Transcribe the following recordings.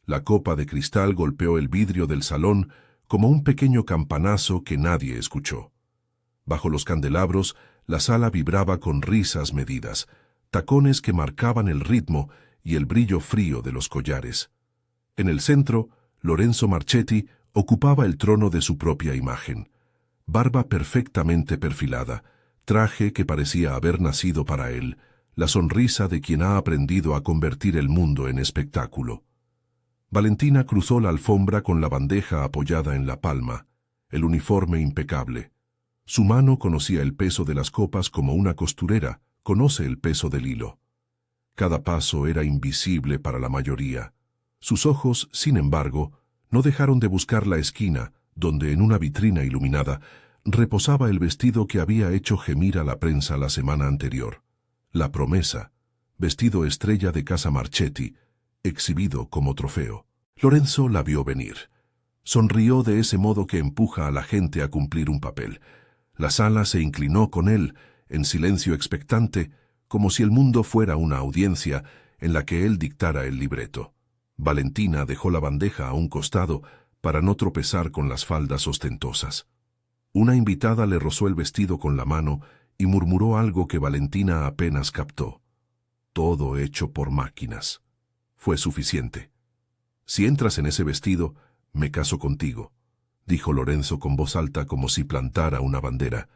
La copa de cristal golpeó el vidrio del salón como un pequeño campanazo que nadie escuchó. Bajo los candelabros, la sala vibraba con risas medidas, tacones que marcaban el ritmo y el brillo frío de los collares. En el centro, Lorenzo Marchetti ocupaba el trono de su propia imagen. Barba perfectamente perfilada, traje que parecía haber nacido para él, la sonrisa de quien ha aprendido a convertir el mundo en espectáculo. Valentina cruzó la alfombra con la bandeja apoyada en la palma, el uniforme impecable. Su mano conocía el peso de las copas como una costurera conoce el peso del hilo. Cada paso era invisible para la mayoría. Sus ojos, sin embargo, no dejaron de buscar la esquina, donde en una vitrina iluminada reposaba el vestido que había hecho gemir a la prensa la semana anterior. La promesa, vestido estrella de Casa Marchetti, exhibido como trofeo. Lorenzo la vio venir. Sonrió de ese modo que empuja a la gente a cumplir un papel. La sala se inclinó con él, en silencio expectante, como si el mundo fuera una audiencia en la que él dictara el libreto. Valentina dejó la bandeja a un costado para no tropezar con las faldas ostentosas. Una invitada le rozó el vestido con la mano y murmuró algo que Valentina apenas captó. Todo hecho por máquinas. Fue suficiente. Si entras en ese vestido, me caso contigo, dijo Lorenzo con voz alta como si plantara una bandera.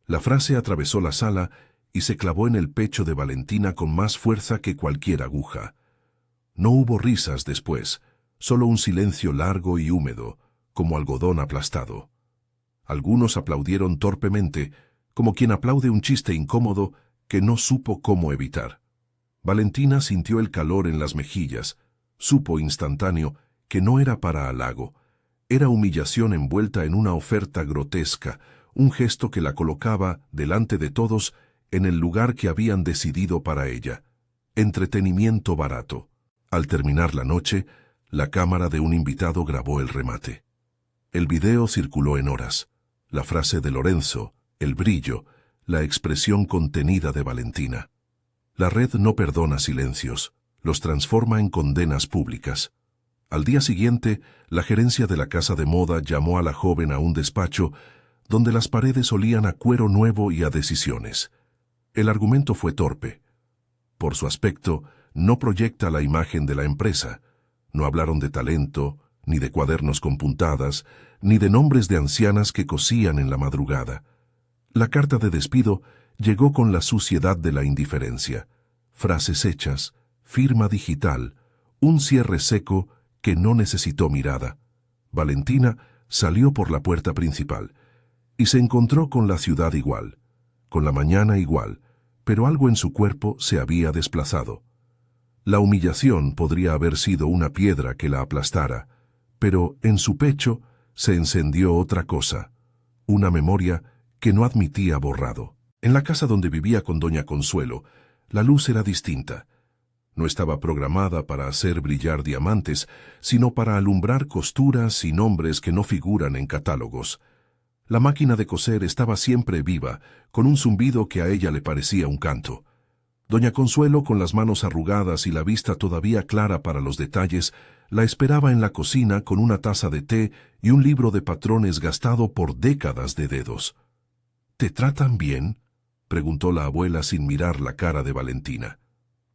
La frase atravesó la sala y se clavó en el pecho de Valentina con más fuerza que cualquier aguja. No hubo risas después, solo un silencio largo y húmedo, como algodón aplastado. Algunos aplaudieron torpemente, como quien aplaude un chiste incómodo que no supo cómo evitar. Valentina sintió el calor en las mejillas, supo instantáneo que no era para halago, era humillación envuelta en una oferta grotesca, un gesto que la colocaba, delante de todos, en el lugar que habían decidido para ella. Entretenimiento barato. Al terminar la noche, la cámara de un invitado grabó el remate. El video circuló en horas. La frase de Lorenzo, el brillo, la expresión contenida de Valentina. La red no perdona silencios, los transforma en condenas públicas. Al día siguiente, la gerencia de la casa de moda llamó a la joven a un despacho donde las paredes olían a cuero nuevo y a decisiones. El argumento fue torpe. Por su aspecto, no proyecta la imagen de la empresa. No hablaron de talento, ni de cuadernos con puntadas, ni de nombres de ancianas que cosían en la madrugada. La carta de despido llegó con la suciedad de la indiferencia. Frases hechas, firma digital, un cierre seco que no necesitó mirada. Valentina salió por la puerta principal y se encontró con la ciudad igual, con la mañana igual, pero algo en su cuerpo se había desplazado. La humillación podría haber sido una piedra que la aplastara, pero en su pecho se encendió otra cosa, una memoria que no admitía borrado. En la casa donde vivía con doña Consuelo, la luz era distinta. No estaba programada para hacer brillar diamantes, sino para alumbrar costuras y nombres que no figuran en catálogos. La máquina de coser estaba siempre viva, con un zumbido que a ella le parecía un canto. Doña Consuelo, con las manos arrugadas y la vista todavía clara para los detalles, la esperaba en la cocina con una taza de té y un libro de patrones gastado por décadas de dedos. ¿Te tratan bien?, preguntó la abuela sin mirar la cara de Valentina.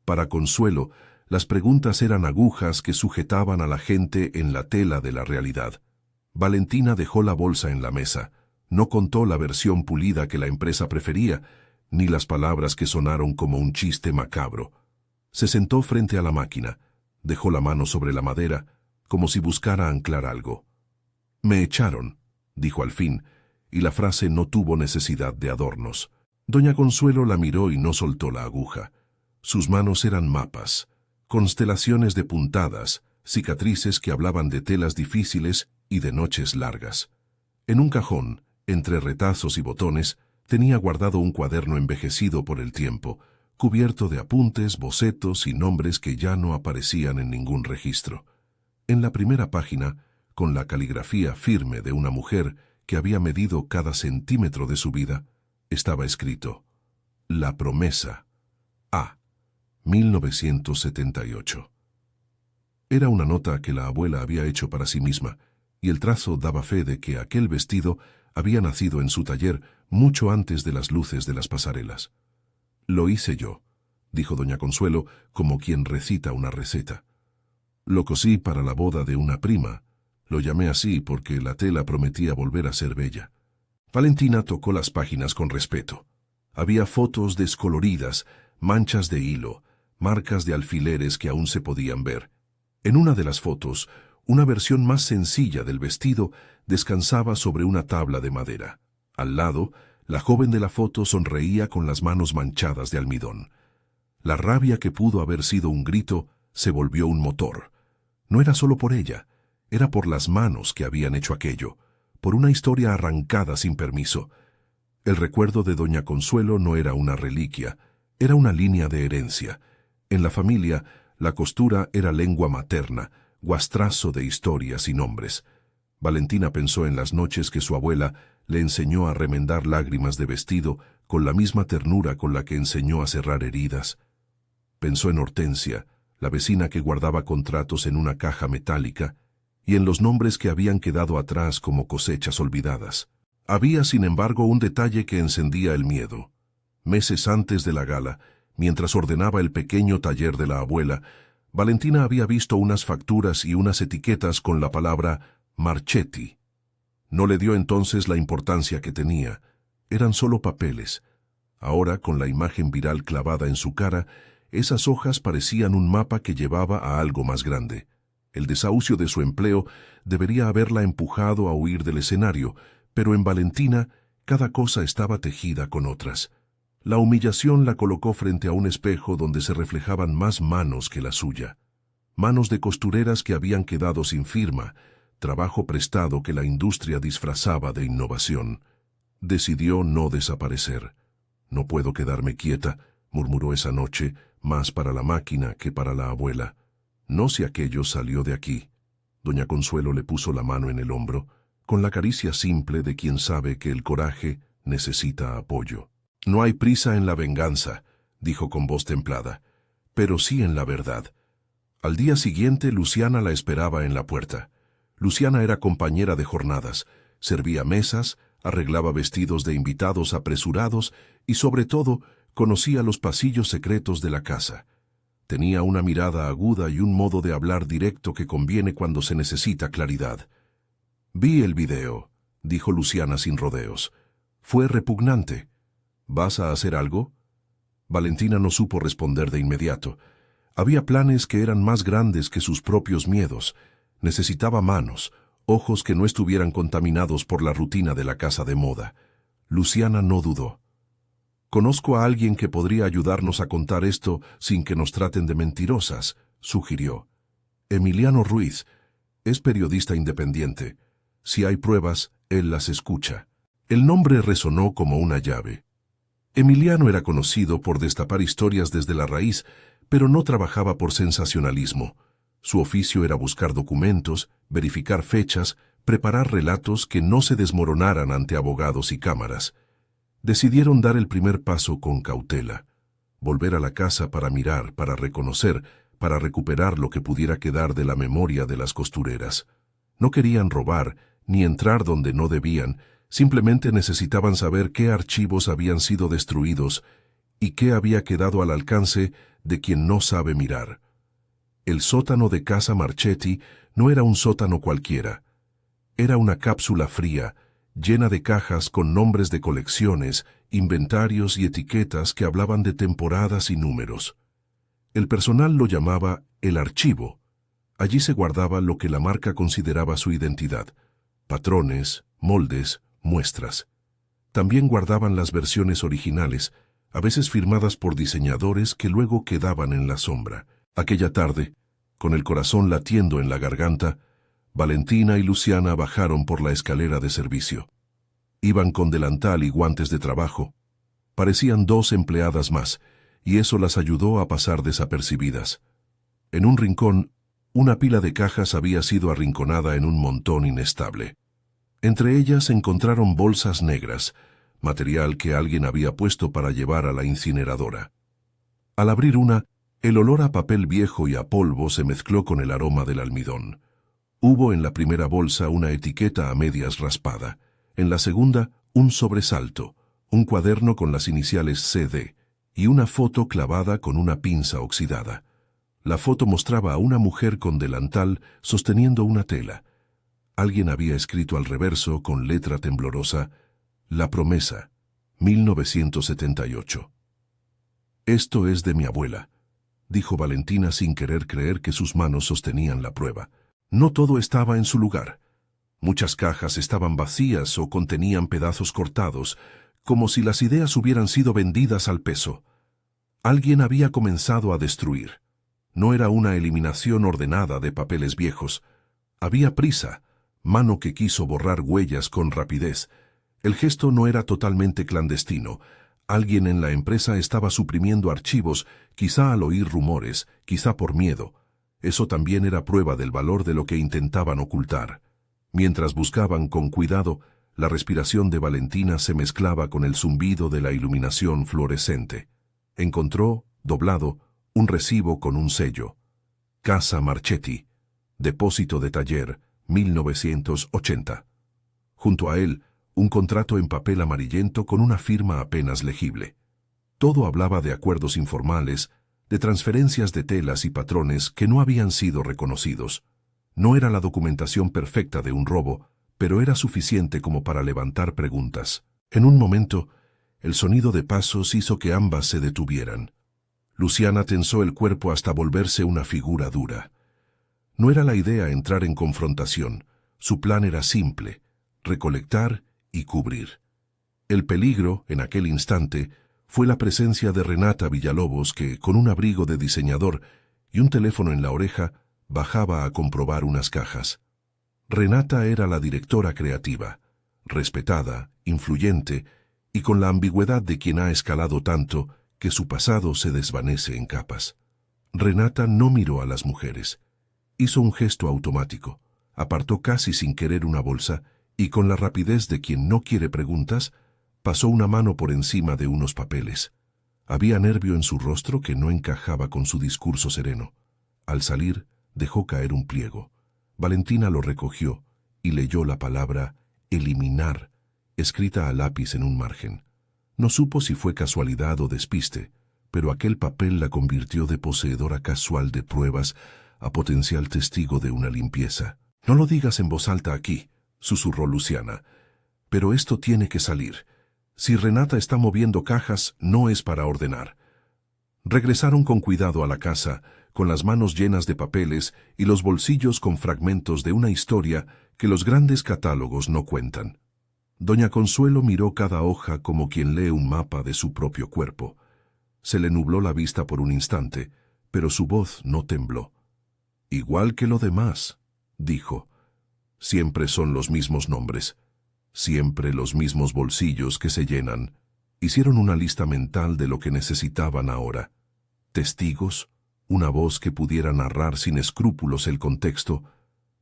Para Consuelo, las preguntas eran agujas que sujetaban a la gente en la tela de la realidad. Valentina dejó la bolsa en la mesa. No contó la versión pulida que la empresa prefería, ni las palabras que sonaron como un chiste macabro. Se sentó frente a la máquina, dejó la mano sobre la madera, como si buscara anclar algo. «Me echaron», dijo al fin, y la frase no tuvo necesidad de adornos. Doña Consuelo la miró y no soltó la aguja. Sus manos eran mapas, constelaciones de puntadas, cicatrices que hablaban de telas difíciles y de noches largas. En un cajón, entre retazos y botones, tenía guardado un cuaderno envejecido por el tiempo, cubierto de apuntes, bocetos y nombres que ya no aparecían en ningún registro. En la primera página, con la caligrafía firme de una mujer que había medido cada centímetro de su vida, estaba escrito: La promesa, A. 1978. Era una nota que la abuela había hecho para sí misma, y el trazo daba fe de que aquel vestido había nacido en su taller mucho antes de las luces de las pasarelas. «Lo hice yo», dijo doña Consuelo, como quien recita una receta. «Lo cosí para la boda de una prima. Lo llamé así porque la tela prometía volver a ser bella». Valentina tocó las páginas con respeto. Había fotos descoloridas, manchas de hilo, marcas de alfileres que aún se podían ver. En una de las fotos, una versión más sencilla del vestido descansaba sobre una tabla de madera. Al lado, la joven de la foto sonreía con las manos manchadas de almidón. La rabia que pudo haber sido un grito se volvió un motor. No era solo por ella, era por las manos que habían hecho aquello, por una historia arrancada sin permiso. El recuerdo de doña Consuelo no era una reliquia, era una línea de herencia. En la familia, la costura era lengua materna, guastrazo de historias y nombres. Valentina pensó en las noches que su abuela le enseñó a remendar lágrimas de vestido con la misma ternura con la que enseñó a cerrar heridas. Pensó en Hortensia, la vecina que guardaba contratos en una caja metálica, y en los nombres que habían quedado atrás como cosechas olvidadas. Había, sin embargo, un detalle que encendía el miedo. Meses antes de la gala, mientras ordenaba el pequeño taller de la abuela, Valentina había visto unas facturas y unas etiquetas con la palabra Marchetti. No le dio entonces la importancia que tenía. Eran solo papeles. Ahora, con la imagen viral clavada en su cara, esas hojas parecían un mapa que llevaba a algo más grande. El desahucio de su empleo debería haberla empujado a huir del escenario, pero en Valentina cada cosa estaba tejida con otras. La humillación la colocó frente a un espejo donde se reflejaban más manos que la suya. Manos de costureras que habían quedado sin firma, trabajo prestado que la industria disfrazaba de innovación. Decidió no desaparecer. «No puedo quedarme quieta», murmuró esa noche, más para la máquina que para la abuela. «No si aquello salió de aquí». Doña Consuelo le puso la mano en el hombro, con la caricia simple de quien sabe que el coraje necesita apoyo. «No hay prisa en la venganza», dijo con voz templada, «pero sí en la verdad». Al día siguiente, Luciana la esperaba en la puerta. Luciana era compañera de jornadas, servía mesas, arreglaba vestidos de invitados apresurados y, sobre todo, conocía los pasillos secretos de la casa. Tenía una mirada aguda y un modo de hablar directo que conviene cuando se necesita claridad. «Vi el video», dijo Luciana sin rodeos. «Fue repugnante. ¿Vas a hacer algo?» Valentina no supo responder de inmediato. Había planes que eran más grandes que sus propios miedos. Necesitaba manos, ojos que no estuvieran contaminados por la rutina de la casa de moda. Luciana no dudó. «Conozco a alguien que podría ayudarnos a contar esto sin que nos traten de mentirosas», sugirió. «Emiliano Ruiz. Es periodista independiente. Si hay pruebas, él las escucha». El nombre resonó como una llave. Emiliano era conocido por destapar historias desde la raíz, pero no trabajaba por sensacionalismo. Su oficio era buscar documentos, verificar fechas, preparar relatos que no se desmoronaran ante abogados y cámaras. Decidieron dar el primer paso con cautela. Volver a la casa para mirar, para reconocer, para recuperar lo que pudiera quedar de la memoria de las costureras. No querían robar, ni entrar donde no debían, simplemente necesitaban saber qué archivos habían sido destruidos y qué había quedado al alcance de quien no sabe mirar. El sótano de Casa Marchetti no era un sótano cualquiera. Era una cápsula fría, llena de cajas con nombres de colecciones, inventarios y etiquetas que hablaban de temporadas y números. El personal lo llamaba el archivo. Allí se guardaba lo que la marca consideraba su identidad: patrones, moldes, muestras. También guardaban las versiones originales, a veces firmadas por diseñadores que luego quedaban en la sombra. Aquella tarde, con el corazón latiendo en la garganta, Valentina y Luciana bajaron por la escalera de servicio. Iban con delantal y guantes de trabajo. Parecían 2 empleadas más, y eso las ayudó a pasar desapercibidas. En un rincón, una pila de cajas había sido arrinconada en un montón inestable. Entre ellas se encontraron bolsas negras, material que alguien había puesto para llevar a la incineradora. Al abrir una, El olor a papel viejo y a polvo se mezcló con el aroma del almidón. Hubo en la primera bolsa una etiqueta a medias raspada, en la segunda un sobresalto, un cuaderno con las iniciales CD y una foto clavada con una pinza oxidada. La foto mostraba a una mujer con delantal sosteniendo una tela. Alguien había escrito al reverso con letra temblorosa: La promesa, 1978. «Esto es de mi abuela», dijo Valentina sin querer creer que sus manos sostenían la prueba. No todo estaba en su lugar. Muchas cajas estaban vacías o contenían pedazos cortados, como si las ideas hubieran sido vendidas al peso. Alguien había comenzado a destruir. No era una eliminación ordenada de papeles viejos. Había prisa, mano que quiso borrar huellas con rapidez. El gesto no era totalmente clandestino. Alguien en la empresa estaba suprimiendo archivos, quizá al oír rumores, quizá por miedo. Eso también era prueba del valor de lo que intentaban ocultar. Mientras buscaban con cuidado, la respiración de Valentina se mezclaba con el zumbido de la iluminación fluorescente. Encontró, doblado, un recibo con un sello. Casa Marchetti, depósito de taller, 1980. Junto a él, un contrato en papel amarillento con una firma apenas legible. Todo hablaba de acuerdos informales, de transferencias de telas y patrones que no habían sido reconocidos. No era la documentación perfecta de un robo, pero era suficiente como para levantar preguntas. En un momento, el sonido de pasos hizo que ambas se detuvieran. Luciana tensó el cuerpo hasta volverse una figura dura. No era la idea entrar en confrontación. Su plan era simple: recolectar y cubrir. El peligro, en aquel instante, fue la presencia de Renata Villalobos que, con un abrigo de diseñador y un teléfono en la oreja, bajaba a comprobar unas cajas. Renata era la directora creativa, respetada, influyente y con la ambigüedad de quien ha escalado tanto que su pasado se desvanece en capas. Renata no miró a las mujeres. Hizo un gesto automático, apartó casi sin querer una bolsa y con la rapidez de quien no quiere preguntas, pasó una mano por encima de unos papeles. Había nervio en su rostro que no encajaba con su discurso sereno. Al salir, dejó caer un pliego. Valentina lo recogió y leyó la palabra eliminar, escrita a lápiz en un margen. No supo si fue casualidad o despiste, pero aquel papel la convirtió de poseedora casual de pruebas a potencial testigo de una limpieza. «No lo digas en voz alta aquí», susurró Luciana, «pero esto tiene que salir. Si Renata está moviendo cajas, no es para ordenar». Regresaron con cuidado a la casa, con las manos llenas de papeles y los bolsillos con fragmentos de una historia que los grandes catálogos no cuentan. Doña Consuelo miró cada hoja como quien lee un mapa de su propio cuerpo. Se le nubló la vista por un instante, pero su voz no tembló. «Igual que lo demás», dijo. «Siempre son los mismos nombres, siempre los mismos bolsillos que se llenan». Hicieron una lista mental de lo que necesitaban ahora. Testigos, una voz que pudiera narrar sin escrúpulos el contexto,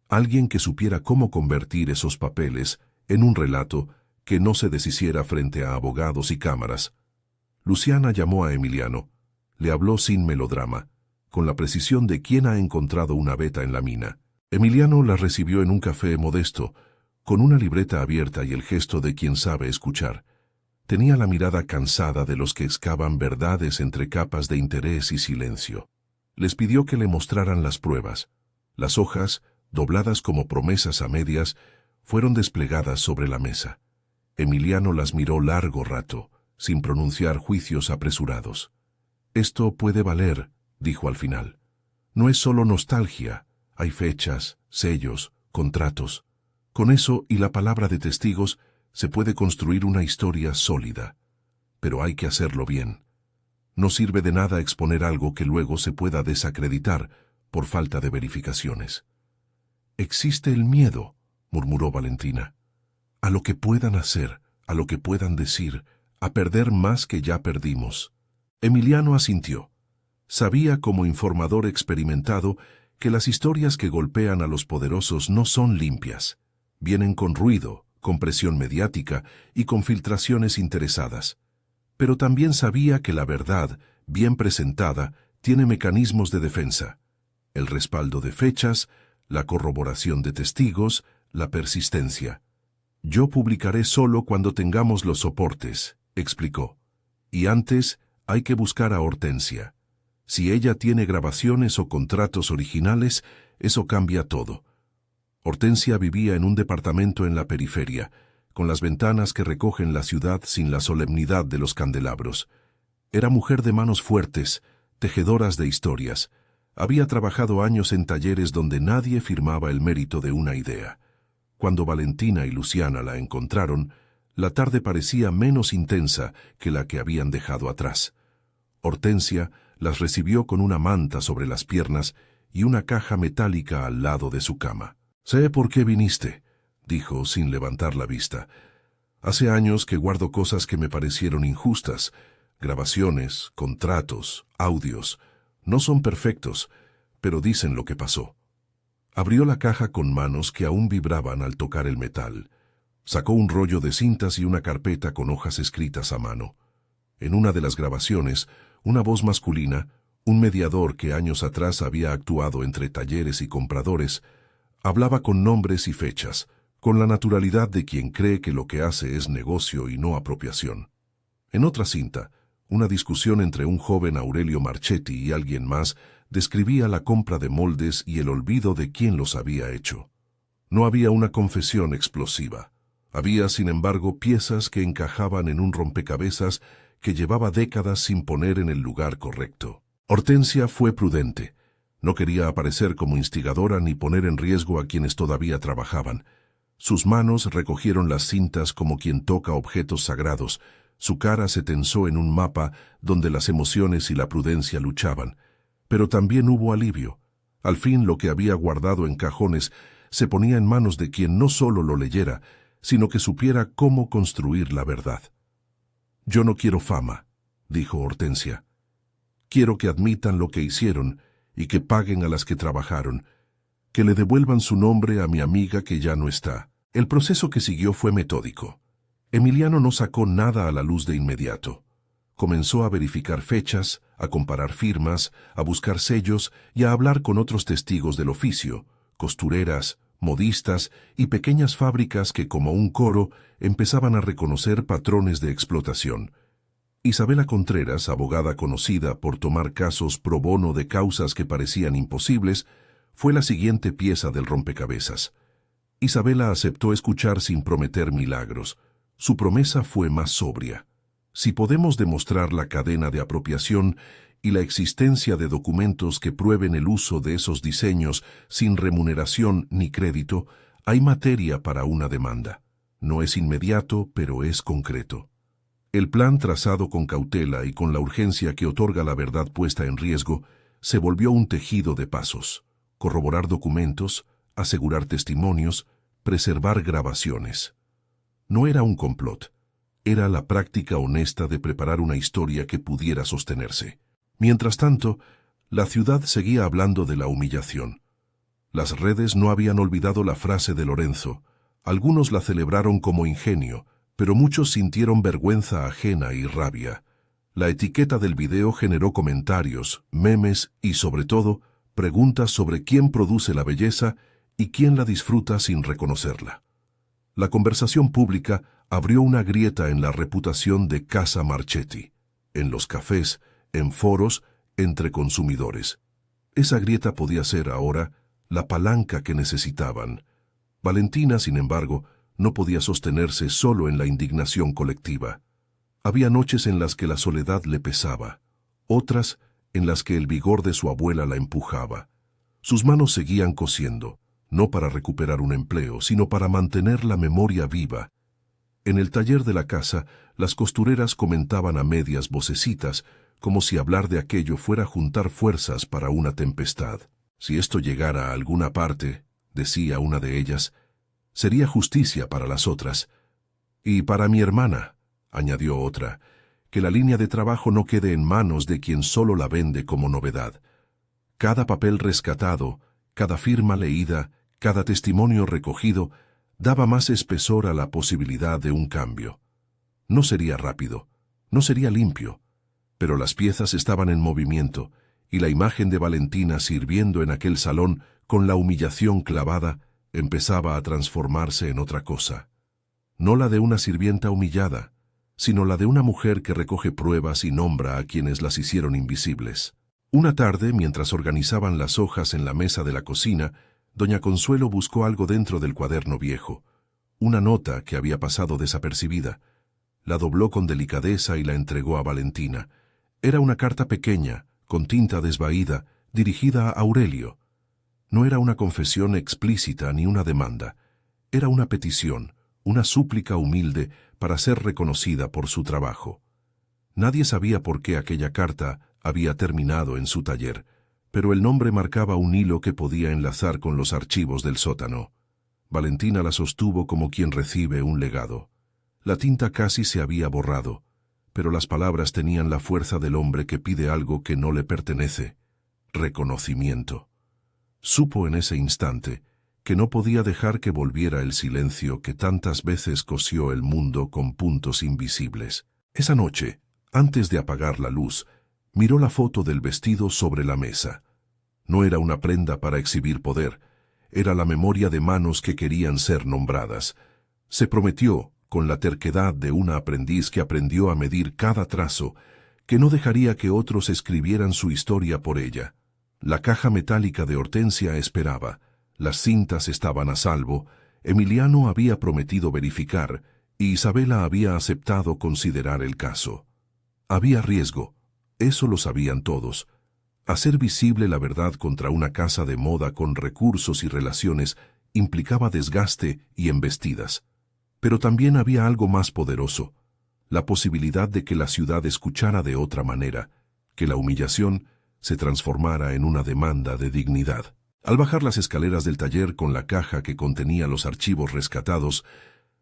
alguien que supiera cómo convertir esos papeles en un relato que no se deshiciera frente a abogados y cámaras. Luciana llamó a Emiliano. Le habló sin melodrama, con la precisión de quien ha encontrado una veta en la mina. Emiliano la recibió en un café modesto, con una libreta abierta y el gesto de quien sabe escuchar. Tenía la mirada cansada de los que excavan verdades entre capas de interés y silencio. Les pidió que le mostraran las pruebas. Las hojas, dobladas como promesas a medias, fueron desplegadas sobre la mesa. Emiliano las miró largo rato, sin pronunciar juicios apresurados. «Esto puede valer», dijo al final. «No es solo nostalgia, hay fechas, sellos, contratos. Con eso y la palabra de testigos se puede construir una historia sólida. Pero hay que hacerlo bien. No sirve de nada exponer algo que luego se pueda desacreditar por falta de verificaciones». «Existe el miedo», murmuró Valentina. «A lo que puedan hacer, a lo que puedan decir, a perder más que ya perdimos». Emiliano asintió. Sabía como informador experimentado que las historias que golpean a los poderosos no son limpias. Vienen con ruido, con presión mediática y con filtraciones interesadas. Pero también sabía que la verdad, bien presentada, tiene mecanismos de defensa: el respaldo de fechas, la corroboración de testigos, la persistencia. Yo publicaré solo cuando tengamos los soportes, explicó. Y antes hay que buscar a Hortensia. Si ella tiene grabaciones o contratos originales, eso cambia todo. Hortensia vivía en un departamento en la periferia, con las ventanas que recogen la ciudad sin la solemnidad de los candelabros. Era mujer de manos fuertes, tejedoras de historias. Había trabajado años en talleres donde nadie firmaba el mérito de una idea. Cuando Valentina y Luciana la encontraron, la tarde parecía menos intensa que la que habían dejado atrás. Hortensia las recibió con una manta sobre las piernas y una caja metálica al lado de su cama. «Sé por qué viniste», dijo sin levantar la vista. «Hace años que guardo cosas que me parecieron injustas. Grabaciones, contratos, audios. No son perfectos, pero dicen lo que pasó». Abrió la caja con manos que aún vibraban al tocar el metal. Sacó un rollo de cintas y una carpeta con hojas escritas a mano. En una de las grabaciones, una voz masculina, un mediador que años atrás había actuado entre talleres y compradores, hablaba con nombres y fechas, con la naturalidad de quien cree que lo que hace es negocio y no apropiación. En otra cinta, una discusión entre un joven Aurelio Marchetti y alguien más describía la compra de moldes y el olvido de quién los había hecho. No había una confesión explosiva. Había, sin embargo, piezas que encajaban en un rompecabezas que llevaba décadas sin poner en el lugar correcto. Hortensia fue prudente. No quería aparecer como instigadora ni poner en riesgo a quienes todavía trabajaban. Sus manos recogieron las cintas como quien toca objetos sagrados. Su cara se tensó en un mapa donde las emociones y la prudencia luchaban. Pero también hubo alivio. Al fin lo que había guardado en cajones se ponía en manos de quien no solo lo leyera, sino que supiera cómo construir la verdad. «Yo no quiero fama», dijo Hortensia. «Quiero que admitan lo que hicieron y que paguen a las que trabajaron, que le devuelvan su nombre a mi amiga que ya no está». El proceso que siguió fue metódico. Emiliano no sacó nada a la luz de inmediato. Comenzó a verificar fechas, a comparar firmas, a buscar sellos y a hablar con otros testigos del oficio, costureras, modistas y pequeñas fábricas que, como un coro, empezaban a reconocer patrones de explotación. Isabela Contreras, abogada conocida por tomar casos pro bono de causas que parecían imposibles, fue la siguiente pieza del rompecabezas. Isabela aceptó escuchar sin prometer milagros. Su promesa fue más sobria. Si podemos demostrar la cadena de apropiación y la existencia de documentos que prueben el uso de esos diseños sin remuneración ni crédito, hay materia para una demanda. No es inmediato, pero es concreto. El plan, trazado con cautela y con la urgencia que otorga la verdad puesta en riesgo, se volvió un tejido de pasos: corroborar documentos, asegurar testimonios, preservar grabaciones. No era un complot, era la práctica honesta de preparar una historia que pudiera sostenerse. Mientras tanto, la ciudad seguía hablando de la humillación. Las redes no habían olvidado la frase de Lorenzo. Algunos la celebraron como ingenio, pero muchos sintieron vergüenza ajena y rabia. La etiqueta del video generó comentarios, memes y, sobre todo, preguntas sobre quién produce la belleza y quién la disfruta sin reconocerla. La conversación pública abrió una grieta en la reputación de Casa Marchetti, en los cafés, en foros, entre consumidores. Esa grieta podía ser ahora la palanca que necesitaban. Valentina, sin embargo, no podía sostenerse solo en la indignación colectiva. Había noches en las que la soledad le pesaba, otras en las que el vigor de su abuela la empujaba. Sus manos seguían cosiendo, no para recuperar un empleo, sino para mantener la memoria viva. En el taller de la casa, las costureras comentaban a medias vocecitas, como si hablar de aquello fuera juntar fuerzas para una tempestad. «Si esto llegara a alguna parte», decía una de ellas, «sería justicia para las otras. Y para mi hermana», añadió otra, «que la línea de trabajo no quede en manos de quien solo la vende como novedad. Cada papel rescatado, cada firma leída, cada testimonio recogido, daba más espesor a la posibilidad de un cambio. No sería rápido, no sería limpio, pero las piezas estaban en movimiento, y la imagen de Valentina sirviendo en aquel salón con la humillación clavada empezaba a transformarse en otra cosa. No la de una sirvienta humillada, sino la de una mujer que recoge pruebas y nombra a quienes las hicieron invisibles. Una tarde, mientras organizaban las hojas en la mesa de la cocina, doña Consuelo buscó algo dentro del cuaderno viejo, una nota que había pasado desapercibida. La dobló con delicadeza y la entregó a Valentina. Era una carta pequeña, con tinta desvaída, dirigida a Aurelio. No era una confesión explícita ni una demanda. Era una petición, una súplica humilde para ser reconocida por su trabajo. Nadie sabía por qué aquella carta había terminado en su taller, pero el nombre marcaba un hilo que podía enlazar con los archivos del sótano. Valentina la sostuvo como quien recibe un legado. La tinta casi se había borrado, pero las palabras tenían la fuerza del hombre que pide algo que no le pertenece: reconocimiento. Supo en ese instante que no podía dejar que volviera el silencio que tantas veces cosió el mundo con puntos invisibles. Esa noche, antes de apagar la luz, miró la foto del vestido sobre la mesa. No era una prenda para exhibir poder, era la memoria de manos que querían ser nombradas. Se prometió, con la terquedad de una aprendiz que aprendió a medir cada trazo, que no dejaría que otros escribieran su historia por ella. La caja metálica de Hortensia esperaba, las cintas estaban a salvo, Emiliano había prometido verificar, y Isabela había aceptado considerar el caso. Había riesgo, eso lo sabían todos. Hacer visible la verdad contra una casa de moda con recursos y relaciones implicaba desgaste y embestidas. Pero también había algo más poderoso, la posibilidad de que la ciudad escuchara de otra manera, que la humillación se transformara en una demanda de dignidad. Al bajar las escaleras del taller con la caja que contenía los archivos rescatados,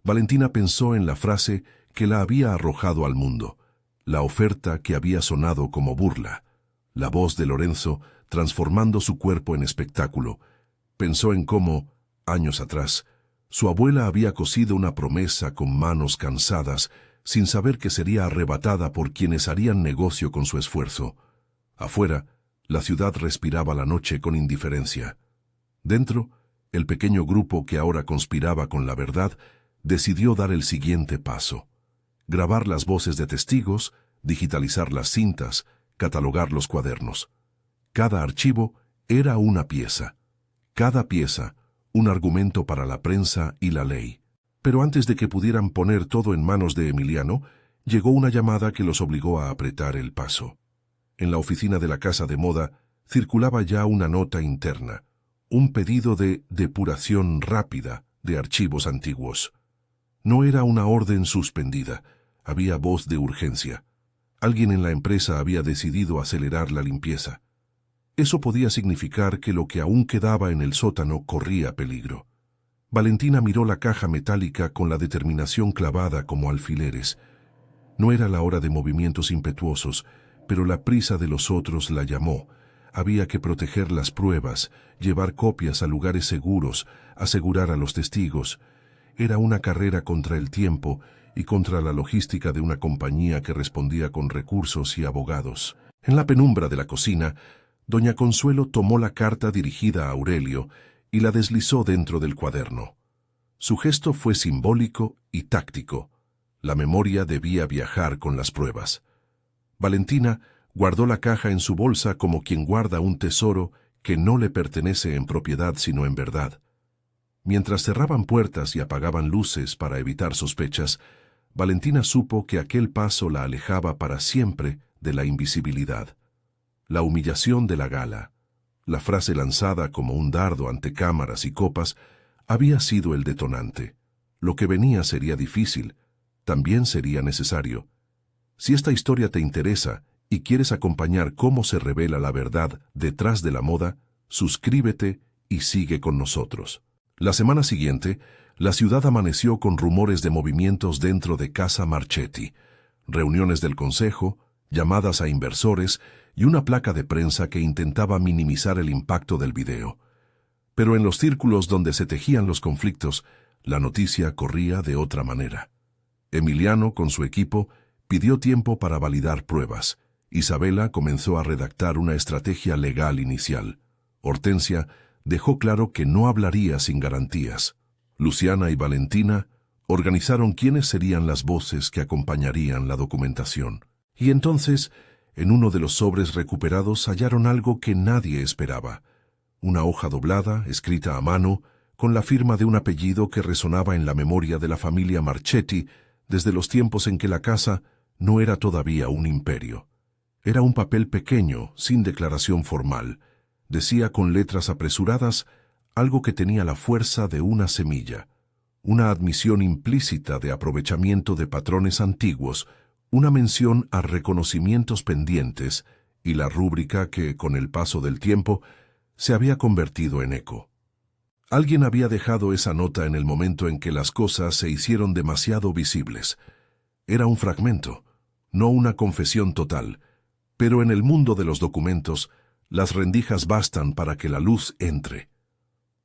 Valentina pensó en la frase que la había arrojado al mundo, la oferta que había sonado como burla, la voz de Lorenzo transformando su cuerpo en espectáculo. Pensó en cómo, años atrás, su abuela había cosido una promesa con manos cansadas, sin saber que sería arrebatada por quienes harían negocio con su esfuerzo. Afuera, la ciudad respiraba la noche con indiferencia. Dentro, el pequeño grupo que ahora conspiraba con la verdad decidió dar el siguiente paso: grabar las voces de testigos, digitalizar las cintas, catalogar los cuadernos. Cada archivo era una pieza. Cada pieza, un argumento para la prensa y la ley. Pero antes de que pudieran poner todo en manos de Emiliano, llegó una llamada que los obligó a apretar el paso. En la oficina de la casa de moda circulaba ya una nota interna, un pedido de depuración rápida de archivos antiguos. No era una orden suspendida, había voz de urgencia. Alguien en la empresa había decidido acelerar la limpieza. Eso podía significar que lo que aún quedaba en el sótano corría peligro. Valentina miró la caja metálica con la determinación clavada como alfileres. No era la hora de movimientos impetuosos, pero la prisa de los otros la llamó. Había que proteger las pruebas, llevar copias a lugares seguros, asegurar a los testigos. Era una carrera contra el tiempo y contra la logística de una compañía que respondía con recursos y abogados. En la penumbra de la cocina, doña Consuelo tomó la carta dirigida a Aurelio y la deslizó dentro del cuaderno. Su gesto fue simbólico y táctico. La memoria debía viajar con las pruebas. Valentina guardó la caja en su bolsa como quien guarda un tesoro que no le pertenece en propiedad sino en verdad. Mientras cerraban puertas y apagaban luces para evitar sospechas, Valentina supo que aquel paso la alejaba para siempre de la invisibilidad. La humillación de la gala, la frase lanzada como un dardo ante cámaras y copas, había sido el detonante. Lo que venía sería difícil, también sería necesario. Si esta historia te interesa y quieres acompañar cómo se revela la verdad detrás de la moda, suscríbete y sigue con nosotros. La semana siguiente, la ciudad amaneció con rumores de movimientos dentro de Casa Marchetti, reuniones del consejo, llamadas a inversores y una placa de prensa que intentaba minimizar el impacto del video. Pero en los círculos donde se tejían los conflictos, la noticia corría de otra manera. Emiliano, con su equipo, pidió tiempo para validar pruebas, Isabela comenzó a redactar una estrategia legal inicial. Hortensia dejó claro que no hablaría sin garantías. Luciana y Valentina organizaron quiénes serían las voces que acompañarían la documentación. Y entonces, en uno de los sobres recuperados hallaron algo que nadie esperaba. Una hoja doblada, escrita a mano, con la firma de un apellido que resonaba en la memoria de la familia Marchetti desde los tiempos en que la casa no era todavía un imperio. Era un papel pequeño, sin declaración formal. Decía con letras apresuradas algo que tenía la fuerza de una semilla, una admisión implícita de aprovechamiento de patrones antiguos, una mención a reconocimientos pendientes y la rúbrica que, con el paso del tiempo, se había convertido en eco. Alguien había dejado esa nota en el momento en que las cosas se hicieron demasiado visibles. Era un fragmento, no una confesión total, pero en el mundo de los documentos, las rendijas bastan para que la luz entre.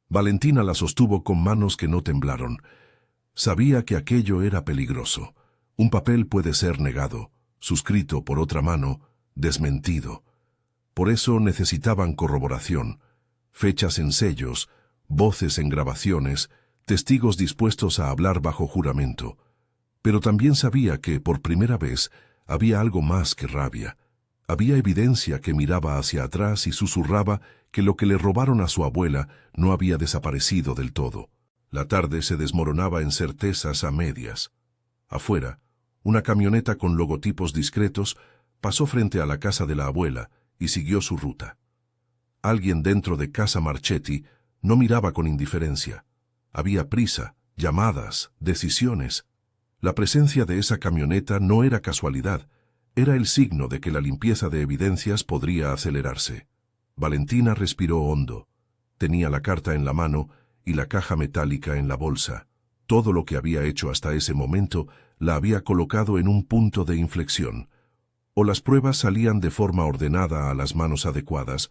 Valentina la sostuvo con manos que no temblaron. Sabía que aquello era peligroso. Un papel puede ser negado, suscrito por otra mano, desmentido. Por eso necesitaban corroboración, fechas en sellos, voces en grabaciones, testigos dispuestos a hablar bajo juramento. Pero también sabía que, por primera vez, había algo más que rabia. Había evidencia que miraba hacia atrás y susurraba que lo que le robaron a su abuela no había desaparecido del todo. La tarde se desmoronaba en certezas a medias. Afuera, una camioneta con logotipos discretos pasó frente a la casa de la abuela y siguió su ruta. Alguien dentro de Casa Marchetti no miraba con indiferencia. Había prisa, llamadas, decisiones. La presencia de esa camioneta no era casualidad, era el signo de que la limpieza de evidencias podría acelerarse. Valentina respiró hondo. Tenía la carta en la mano y la caja metálica en la bolsa. Todo lo que había hecho hasta ese momento la había colocado en un punto de inflexión. O las pruebas salían de forma ordenada a las manos adecuadas,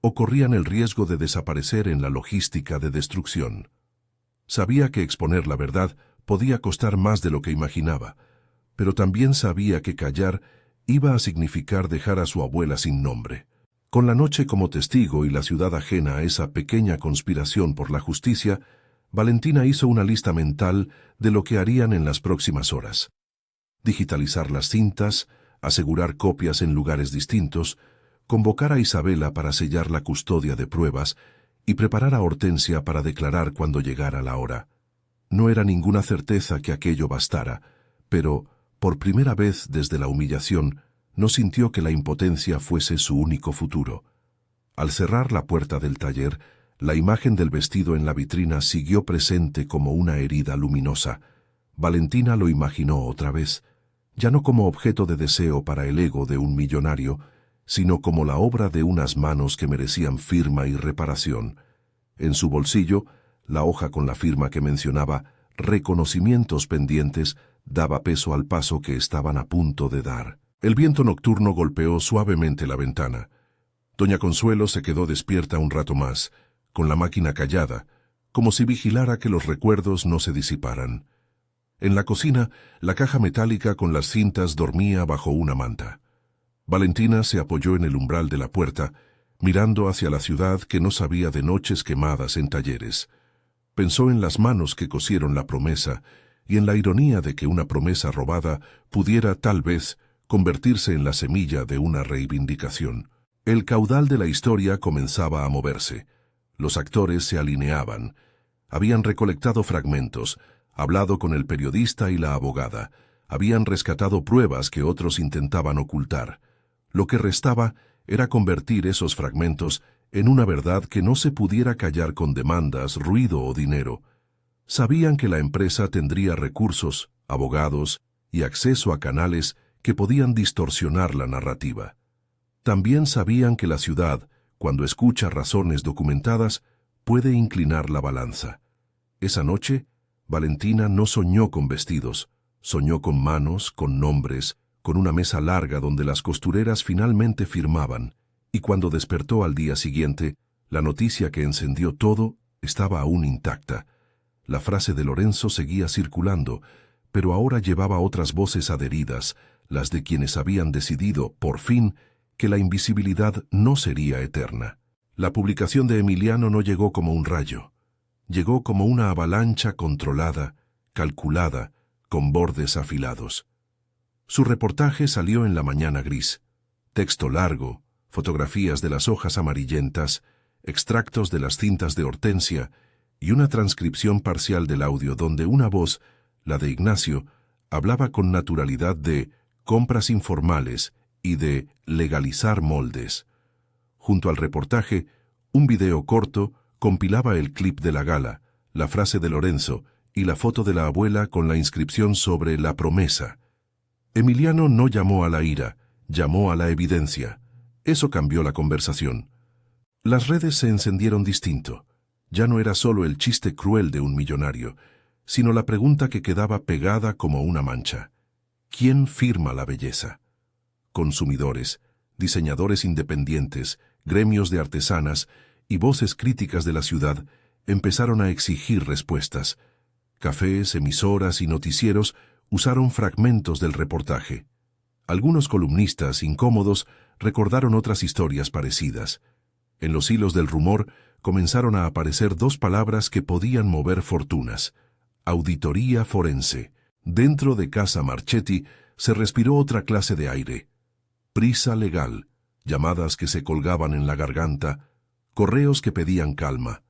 o corrían el riesgo de desaparecer en la logística de destrucción. Sabía que exponer la verdad podía costar más de lo que imaginaba, pero también sabía que callar iba a significar dejar a su abuela sin nombre. Con la noche como testigo y la ciudad ajena a esa pequeña conspiración por la justicia, Valentina hizo una lista mental de lo que harían en las próximas horas. Digitalizar las cintas, asegurar copias en lugares distintos, convocar a Isabela para sellar la custodia de pruebas y preparar a Hortensia para declarar cuando llegara la hora. No era ninguna certeza que aquello bastara, pero, por primera vez desde la humillación, no sintió que la impotencia fuese su único futuro. Al cerrar la puerta del taller, la imagen del vestido en la vitrina siguió presente como una herida luminosa. Valentina lo imaginó otra vez, ya no como objeto de deseo para el ego de un millonario, sino como la obra de unas manos que merecían firma y reparación. En su bolsillo, la hoja con la firma que mencionaba reconocimientos pendientes daba peso al paso que estaban a punto de dar. El viento nocturno golpeó suavemente la ventana. Doña Consuelo se quedó despierta un rato más, con la máquina callada, como si vigilara que los recuerdos no se disiparan. En la cocina, la caja metálica con las cintas dormía bajo una manta. Valentina se apoyó en el umbral de la puerta, mirando hacia la ciudad que no sabía de noches quemadas en talleres. Pensó en las manos que cosieron la promesa y en la ironía de que una promesa robada pudiera, tal vez, convertirse en la semilla de una reivindicación. El caudal de la historia comenzaba a moverse. Los actores se alineaban. Habían recolectado fragmentos, hablado con el periodista y la abogada. Habían rescatado pruebas que otros intentaban ocultar. Lo que restaba era convertir esos fragmentos en una verdad que no se pudiera callar con demandas, ruido o dinero. Sabían que la empresa tendría recursos, abogados y acceso a canales que podían distorsionar la narrativa. También sabían que la ciudad, cuando escucha razones documentadas, puede inclinar la balanza. Esa noche, Valentina no soñó con vestidos, soñó con manos, con nombres, con una mesa larga donde las costureras finalmente firmaban, y cuando despertó al día siguiente, la noticia que encendió todo estaba aún intacta. La frase de Lorenzo seguía circulando, pero ahora llevaba otras voces adheridas, las de quienes habían decidido, por fin, que la invisibilidad no sería eterna. La publicación de Emiliano no llegó como un rayo. Llegó como una avalancha controlada, calculada, con bordes afilados. Su reportaje salió en la mañana gris. Texto largo, fotografías de las hojas amarillentas, extractos de las cintas de Hortensia y una transcripción parcial del audio donde una voz, la de Ignacio, hablaba con naturalidad de compras informales y de legalizar moldes. Junto al reportaje, un video corto compilaba el clip de la gala, la frase de Lorenzo y la foto de la abuela con la inscripción sobre la promesa. Emiliano no llamó a la ira, llamó a la evidencia. Eso cambió la conversación. Las redes se encendieron distinto. Ya no era solo el chiste cruel de un millonario, sino la pregunta que quedaba pegada como una mancha. ¿Quién firma la belleza? Consumidores, diseñadores independientes, gremios de artesanas y voces críticas de la ciudad empezaron a exigir respuestas. Cafés, emisoras y noticieros usaron fragmentos del reportaje. Algunos columnistas, incómodos, recordaron otras historias parecidas. En los hilos del rumor comenzaron a aparecer dos palabras que podían mover fortunas: auditoría forense. Dentro de Casa Marchetti se respiró otra clase de aire. Prisa legal, llamadas que se colgaban en la garganta, correos que pedían calma.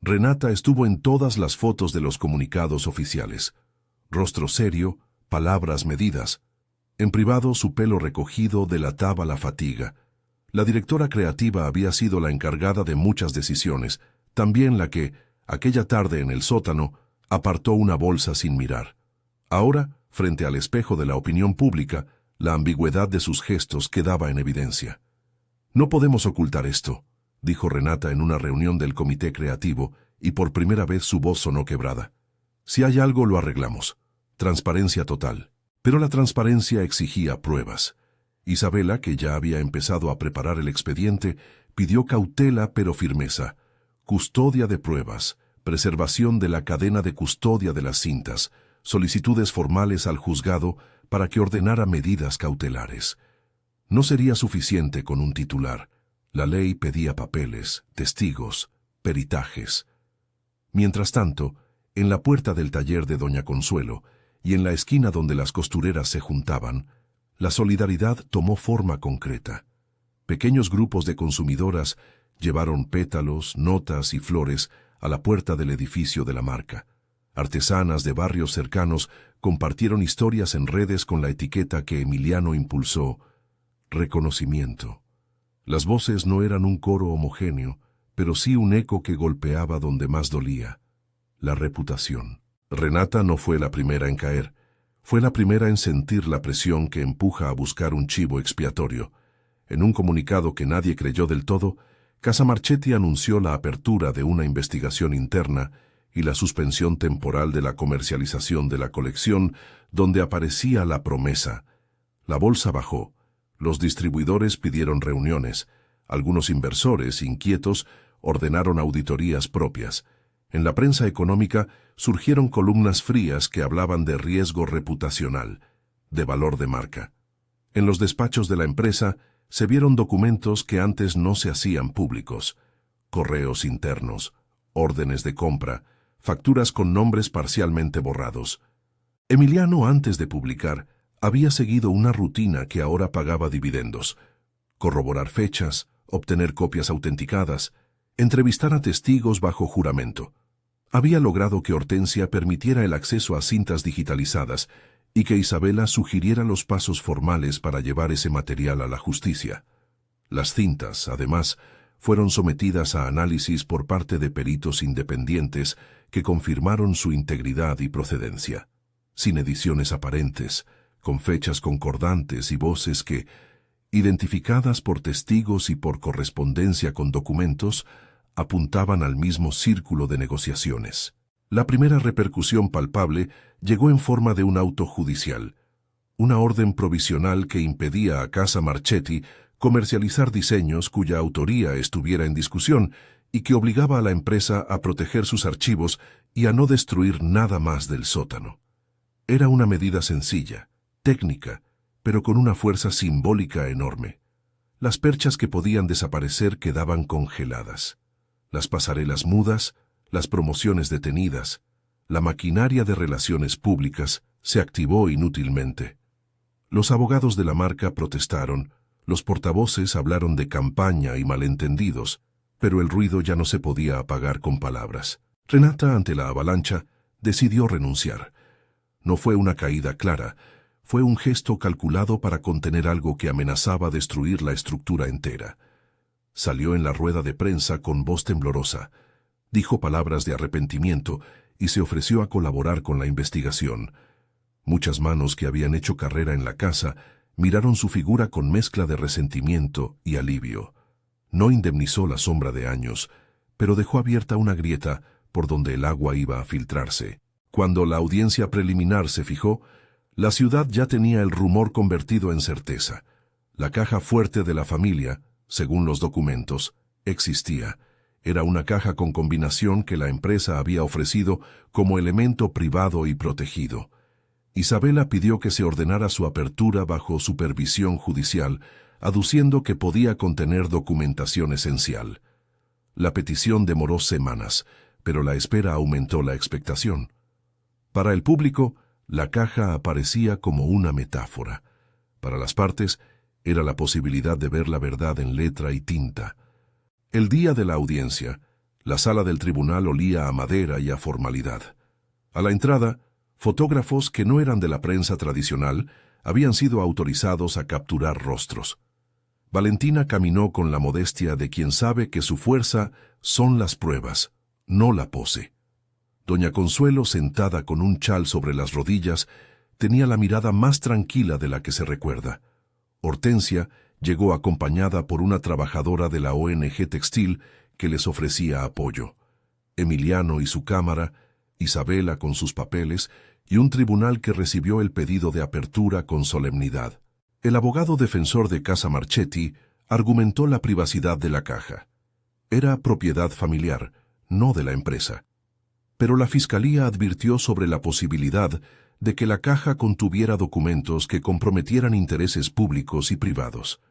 Renata estuvo en todas las fotos de los comunicados oficiales. Rostro serio, palabras medidas. En privado, su pelo recogido delataba la fatiga. La directora creativa había sido la encargada de muchas decisiones, también la que, aquella tarde en el sótano, apartó una bolsa sin mirar. Ahora, frente al espejo de la opinión pública, la ambigüedad de sus gestos quedaba en evidencia. «No podemos ocultar esto», dijo Renata en una reunión del comité creativo, y por primera vez su voz sonó quebrada. «Si hay algo, lo arreglamos. Transparencia total». Pero la transparencia exigía pruebas. Isabela, que ya había empezado a preparar el expediente, pidió cautela pero firmeza, custodia de pruebas, preservación de la cadena de custodia de las cintas, solicitudes formales al juzgado para que ordenara medidas cautelares. No sería suficiente con un titular. La ley pedía papeles, testigos, peritajes. Mientras tanto, en la puerta del taller de doña Consuelo y en la esquina donde las costureras se juntaban, la solidaridad tomó forma concreta. Pequeños grupos de consumidoras llevaron pétalos, notas y flores a la puerta del edificio de la marca. Artesanas de barrios cercanos compartieron historias en redes con la etiqueta que Emiliano impulsó: reconocimiento. Las voces no eran un coro homogéneo, pero sí un eco que golpeaba donde más dolía: la reputación. Renata no fue la primera en caer. Fue la primera en sentir la presión que empuja a buscar un chivo expiatorio. En un comunicado que nadie creyó del todo, Casa Marchetti anunció la apertura de una investigación interna y la suspensión temporal de la comercialización de la colección donde aparecía la promesa. La bolsa bajó. Los distribuidores pidieron reuniones. Algunos inversores, inquietos, ordenaron auditorías propias. En la prensa económica surgieron columnas frías que hablaban de riesgo reputacional, de valor de marca. En los despachos de la empresa se vieron documentos que antes no se hacían públicos: correos internos, órdenes de compra, facturas con nombres parcialmente borrados. Emiliano, antes de publicar, había seguido una rutina que ahora pagaba dividendos: corroborar fechas, obtener copias autenticadas, entrevistar a testigos bajo juramento. Había logrado que Hortensia permitiera el acceso a cintas digitalizadas y que Isabela sugiriera los pasos formales para llevar ese material a la justicia. Las cintas, además, fueron sometidas a análisis por parte de peritos independientes que confirmaron su integridad y procedencia. Sin ediciones aparentes, con fechas concordantes y voces que, identificadas por testigos y por correspondencia con documentos, apuntaban al mismo círculo de negociaciones. La primera repercusión palpable llegó en forma de un auto judicial, una orden provisional que impedía a Casa Marchetti comercializar diseños cuya autoría estuviera en discusión y que obligaba a la empresa a proteger sus archivos y a no destruir nada más del sótano. Era una medida sencilla, técnica, pero con una fuerza simbólica enorme. Las perchas que podían desaparecer quedaban congeladas. Las pasarelas mudas, las promociones detenidas, la maquinaria de relaciones públicas se activó inútilmente. Los abogados de la marca protestaron, los portavoces hablaron de campaña y malentendidos, pero el ruido ya no se podía apagar con palabras. Renata, ante la avalancha, decidió renunciar. No fue una caída clara, fue un gesto calculado para contener algo que amenazaba destruir la estructura entera. Salió en la rueda de prensa con voz temblorosa, dijo palabras de arrepentimiento y se ofreció a colaborar con la investigación. Muchas manos que habían hecho carrera en la casa miraron su figura con mezcla de resentimiento y alivio. No indemnizó la sombra de años, pero dejó abierta una grieta por donde el agua iba a filtrarse. Cuando la audiencia preliminar se fijó, la ciudad ya tenía el rumor convertido en certeza. La caja fuerte de la familia, según los documentos, existía. Era una caja con combinación que la empresa había ofrecido como elemento privado y protegido. Isabela pidió que se ordenara su apertura bajo supervisión judicial, aduciendo que podía contener documentación esencial. La petición demoró semanas, pero la espera aumentó la expectación. Para el público, la caja aparecía como una metáfora. Para las partes, era la posibilidad de ver la verdad en letra y tinta. El día de la audiencia, la sala del tribunal olía a madera y a formalidad. A la entrada, fotógrafos que no eran de la prensa tradicional habían sido autorizados a capturar rostros. Valentina caminó con la modestia de quien sabe que su fuerza son las pruebas, no la pose. Doña Consuelo, sentada con un chal sobre las rodillas, tenía la mirada más tranquila de la que se recuerda. Hortensia llegó acompañada por una trabajadora de la ONG Textil que les ofrecía apoyo. Emiliano y su cámara, Isabela con sus papeles y un tribunal que recibió el pedido de apertura con solemnidad. El abogado defensor de Casa Marchetti argumentó la privacidad de la caja. Era propiedad familiar, no de la empresa. Pero la fiscalía advirtió sobre la posibilidad de que la caja contuviera documentos que comprometieran intereses públicos y privados.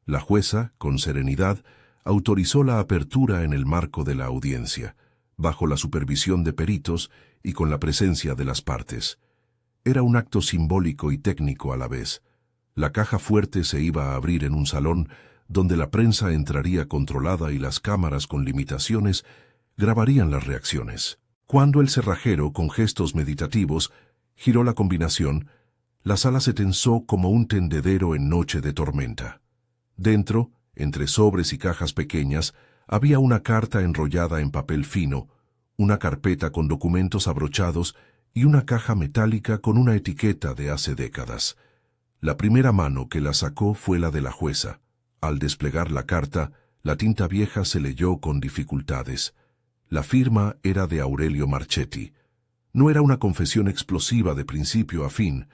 La jueza, con serenidad, autorizó la apertura en el marco de la audiencia, bajo la supervisión de peritos y con la presencia de las partes. Era un acto simbólico y técnico a la vez. La caja fuerte se iba a abrir en un salón donde la prensa entraría controlada y las cámaras con limitaciones grabarían las reacciones. Cuando el cerrajero, con gestos meditativos, giró la combinación, la sala se tensó como un tendedero en noche de tormenta. Dentro, entre sobres y cajas pequeñas, había una carta enrollada en papel fino, una carpeta con documentos abrochados y una caja metálica con una etiqueta de hace décadas. La primera mano que la sacó fue la de la jueza. Al desplegar la carta, la tinta vieja se leyó con dificultades. La firma era de Aurelio Marchetti. No era una confesión explosiva de principio a fin,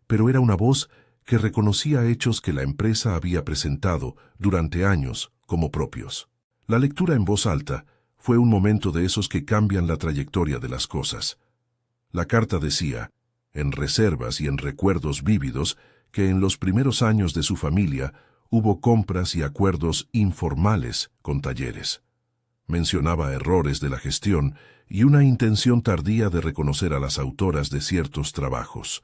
pero era una voz que reconocía hechos que la empresa había presentado durante años como propios. La lectura en voz alta fue un momento de esos que cambian la trayectoria de las cosas. La carta decía, en reservas y en recuerdos vívidos, que en los primeros años de su familia hubo compras y acuerdos informales con talleres. Mencionaba errores de la gestión y una intención tardía de reconocer a las autoras de ciertos trabajos.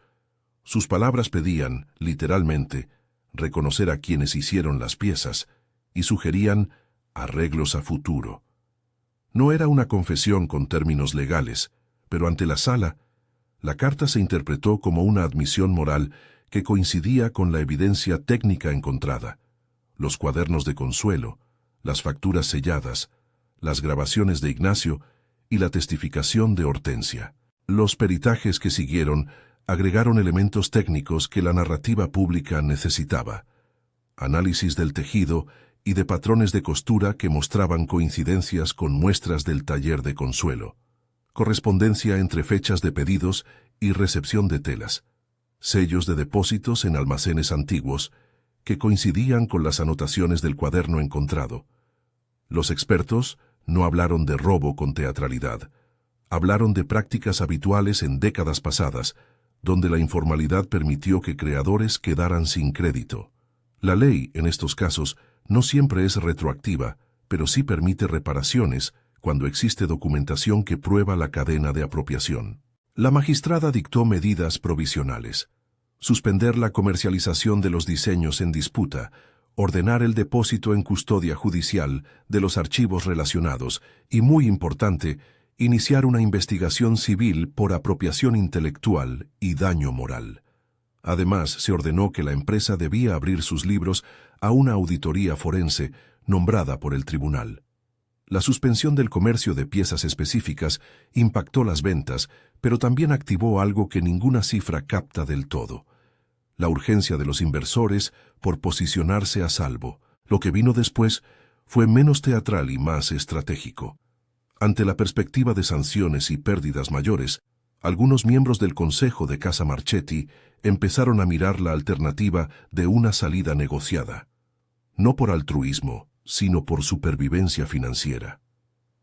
Sus palabras pedían, literalmente, reconocer a quienes hicieron las piezas y sugerían arreglos a futuro. No era una confesión con términos legales, pero ante la sala, la carta se interpretó como una admisión moral que coincidía con la evidencia técnica encontrada, los cuadernos de Consuelo, las facturas selladas, las grabaciones de Ignacio y la testificación de Hortensia. Los peritajes que siguieron agregaron elementos técnicos que la narrativa pública necesitaba. Análisis del tejido y de patrones de costura que mostraban coincidencias con muestras del taller de Consuelo. Correspondencia entre fechas de pedidos y recepción de telas. Sellos de depósitos en almacenes antiguos que coincidían con las anotaciones del cuaderno encontrado. Los expertos no hablaron de robo con teatralidad. Hablaron de prácticas habituales en décadas pasadas, donde la informalidad permitió que creadores quedaran sin crédito. La ley, en estos casos, no siempre es retroactiva, pero sí permite reparaciones cuando existe documentación que prueba la cadena de apropiación. La magistrada dictó medidas provisionales: suspender la comercialización de los diseños en disputa, ordenar el depósito en custodia judicial de los archivos relacionados y, muy importante, iniciar una investigación civil por apropiación intelectual y daño moral. Además, se ordenó que la empresa debía abrir sus libros a una auditoría forense nombrada por el tribunal. La suspensión del comercio de piezas específicas impactó las ventas, pero también activó algo que ninguna cifra capta del todo: la urgencia de los inversores por posicionarse a salvo. Lo que vino después fue menos teatral y más estratégico. Ante la perspectiva de sanciones y pérdidas mayores, algunos miembros del Consejo de Casa Marchetti empezaron a mirar la alternativa de una salida negociada. No por altruismo, sino por supervivencia financiera.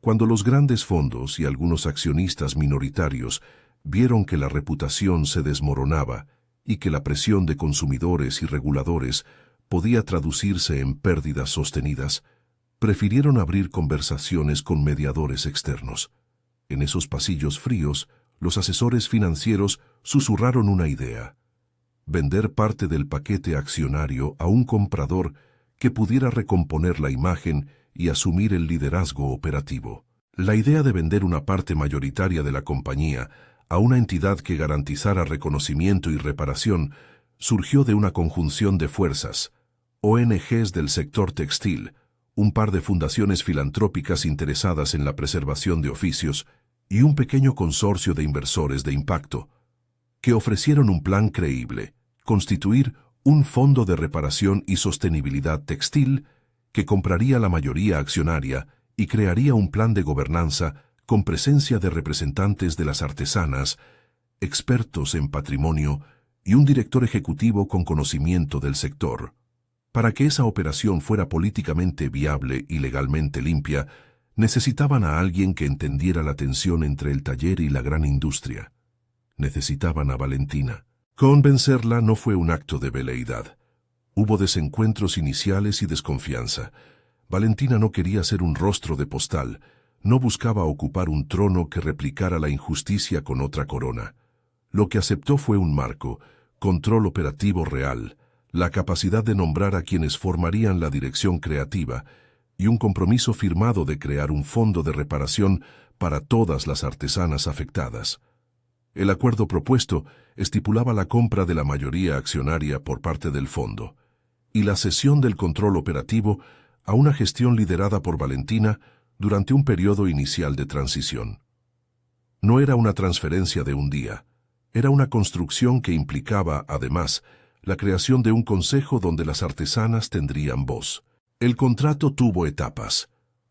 Cuando los grandes fondos y algunos accionistas minoritarios vieron que la reputación se desmoronaba y que la presión de consumidores y reguladores podía traducirse en pérdidas sostenidas, prefirieron abrir conversaciones con mediadores externos. En esos pasillos fríos, los asesores financieros susurraron una idea: vender parte del paquete accionario a un comprador que pudiera recomponer la imagen y asumir el liderazgo operativo. La idea de vender una parte mayoritaria de la compañía a una entidad que garantizara reconocimiento y reparación surgió de una conjunción de fuerzas: ONGs del sector textil, un par de fundaciones filantrópicas interesadas en la preservación de oficios y un pequeño consorcio de inversores de impacto, que ofrecieron un plan creíble: constituir un fondo de reparación y sostenibilidad textil que compraría la mayoría accionaria y crearía un plan de gobernanza con presencia de representantes de las artesanas, expertos en patrimonio y un director ejecutivo con conocimiento del sector. Para que esa operación fuera políticamente viable y legalmente limpia, necesitaban a alguien que entendiera la tensión entre el taller y la gran industria. Necesitaban a Valentina. Convencerla no fue un acto de veleidad. Hubo desencuentros iniciales y desconfianza. Valentina no quería ser un rostro de postal, no buscaba ocupar un trono que replicara la injusticia con otra corona. Lo que aceptó fue un marco, control operativo real, la capacidad de nombrar a quienes formarían la dirección creativa y un compromiso firmado de crear un fondo de reparación para todas las artesanas afectadas. El acuerdo propuesto estipulaba la compra de la mayoría accionaria por parte del fondo y la cesión del control operativo a una gestión liderada por Valentina durante un periodo inicial de transición. No era una transferencia de un día, era una construcción que implicaba, además, la creación de un consejo donde las artesanas tendrían voz. El contrato tuvo etapas: